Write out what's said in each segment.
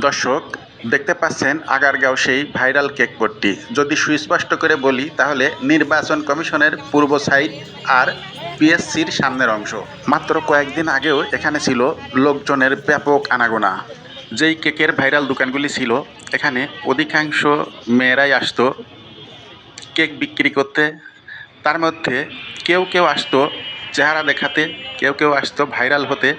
দর্শক দেখতে পাচ্ছেন আগারগাঁও সেই ভাইরাল কেক পট্টি। যদি সুস্পষ্ট করে বলি তাহলে নির্বাচন কমিশনের পূর্ব সাইড আর পিএসসির সামনের অংশ। মাত্র কয়েকদিন আগেও এখানে ছিল লোকজনের ব্যাপক আনাগোনা। যেই কেকের ভাইরাল দোকানগুলি ছিল এখানে অধিকাংশ মেয়েরাই আসতো কেক বিক্রি করতে। তার মধ্যে কেউ কেউ আসতো চেহারা দেখাতে, কেউ কেউ আসতো ভাইরাল হতে,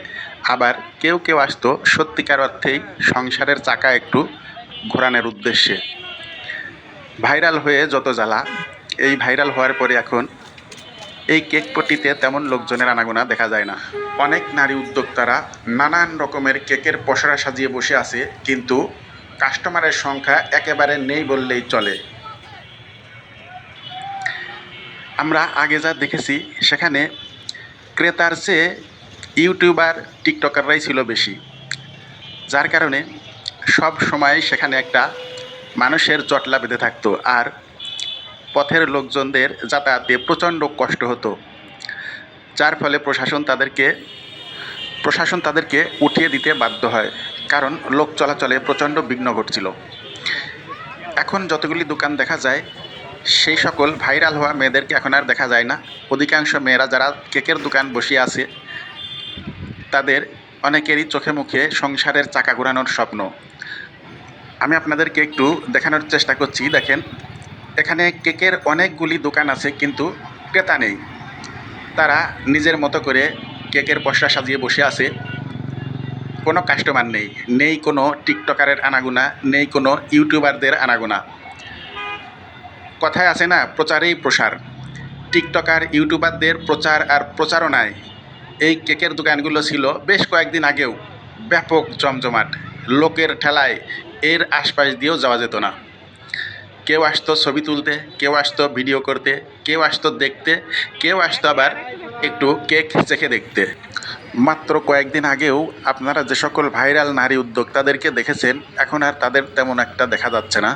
আবার কেউ কেউ আসতো সত্যিকার অর্থেই সংসারের চাকা একটু ঘোরানোর উদ্দেশ্যে। ভাইরাল হয়ে যত জ্বালা, এই ভাইরাল হওয়ার পরে এখন এই কেক পট্টিতে তেমন লোকজনের আনাগোনা দেখা যায় না। অনেক নারী উদ্যোক্তারা নানান রকমের কেকের পসরা সাজিয়ে বসে আছে, কিন্তু কাস্টমারের সংখ্যা একেবারে নেই বললেই চলে। আমরা আগে যা দেখেছি সেখানে ক্রেতার চেয়ে ইউটিউবার টিকটকাররাই ছিল বেশি, যার কারণে সব সময় সেখানে একটা মানুষের জটলা বেঁধে থাকতো, আর পথের লোকজনদের যাতায়াতে প্রচণ্ড কষ্ট হতো, যার ফলে প্রশাসন তাদেরকে উঠিয়ে দিতে বাধ্য হয়, কারণ লোক চলাচলে প্রচণ্ড বিঘ্ন ঘটছিল। এখন যতগুলি দোকান দেখা যায় সেই সকল ভাইরাল হওয়া মেয়েদেরকে এখন আর দেখা যায় না। অধিকাংশ মেয়েরা যারা কেকের দোকান বসিয়ে আছে তাদের অনেকেরই চোখে মুখে সংসারের চাকা ঘোরানোর স্বপ্ন। আমি আপনাদেরকে একটু দেখানোর চেষ্টা করছি। দেখেন, এখানে কেকের অনেকগুলি দোকান আছে কিন্তু ক্রেতা নেই। তারা নিজের মতো করে কেকের পসরা সাজিয়ে বসে আছে, কোনো কাস্টমার নেই, নেই কোনো টিকটকারের আনাগোনা, নেই কোনো ইউটিউবারদের আনাগোনা। কথায় আছে না, প্রচারেই প্রসার। টিকটকার ইউটিউবারদের প্রচার আর প্রচারণায় এই কেকের দোকানগুলো ছিল বেশ কয়েকদিন আগেও ব্যাপক জমজমাট। লোকের ঠেলায় এর আশপাশ দিয়েও যাওয়া যেত না। কেউ আসতো ছবি তুলতে, কেউ আসতো ভিডিও করতে, কেউ আসতো দেখতে, কেউ আসতো আবার একটু কেক চেখে দেখতে। মাত্র কয়েকদিন আগেও আপনারা যে সকল ভাইরাল নারী উদ্যোক্তাদেরকে দেখেছেন এখন আর তাদের তেমন একটা দেখা যাচ্ছে না।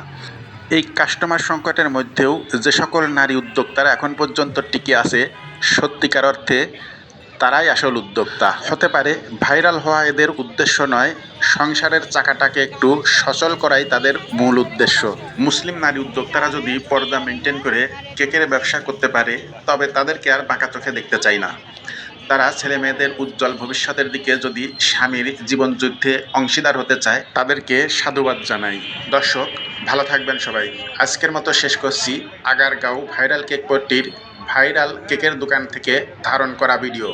এই কাস্টমার সংকটের মধ্যেও যে সকল নারী উদ্যোক্তারা এখন পর্যন্ত টিকে আছে, সত্যিকার অর্থে তারাই আসল উদ্যোক্তা। হতে পারে ভাইরাল হওয়া এদের উদ্দেশ্য নয়, সংসারের চাকাটাকে একটু সচল করাই তাদের মূল উদ্দেশ্য। মুসলিম নারী উদ্যোক্তারা যদি পর্দা মেনটেন করে কেকের ব্যবসা করতে পারে তবে তাদেরকে আর বাঁকা চোখে দেখতে চাই না। তারা ছেলে মেয়েদের উজ্জ্বল ভবিষ্যতের দিকে যদি স্বামীর জীবনযুদ্ধে অংশীদার হতে চায় তাদেরকে সাধুবাদ জানাই। দর্শক ভালো থাকবেন সবাই। আজকের মতো শেষ করছি আগারগাঁও ভাইরাল কেক পট্টির ভাইরাল কেকের দোকান থেকে ধারণ করা ভিডিও।